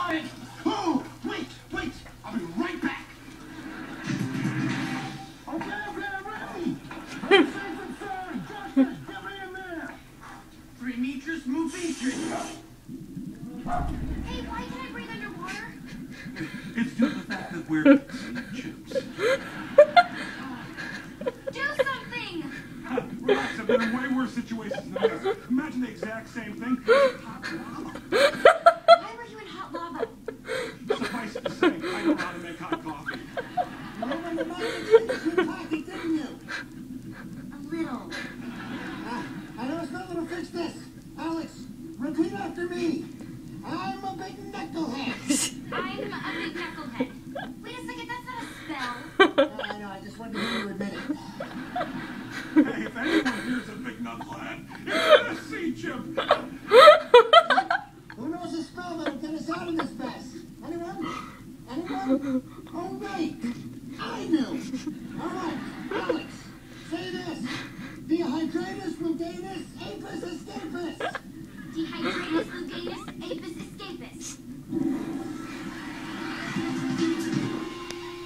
Sonic! Oh, wait! I'll be right back. Okay, ready. Safe and sound. Justice, get me in there. Three meters, move features. Hey, why can't I breathe underwater? It's due to the fact that we're chips. Do something! Relax, I've been in way worse situations than this. Imagine the exact same thing. Hot lava. Why were you in hot lava? Suffice it to say, I know how to make hot coffee. You remember my good coffee, didn't you? A little. I know it's nothing to fix this. Alex, repeat after me. I'm a big knucklehead. I'm a big knucklehead. Wait a second, that's not a spell. I know, I just wanted to hear you admit it. Hey, if anyone here's a big knucklehead, it's a sea chip. Who knows a spell that'll get us out of this mess? Anyone? Anyone? Oh, wait. I do. All right, Alex, say this. Dehydratus, Ludanus, Apis, Escapus. Dehydratus, Ludanus,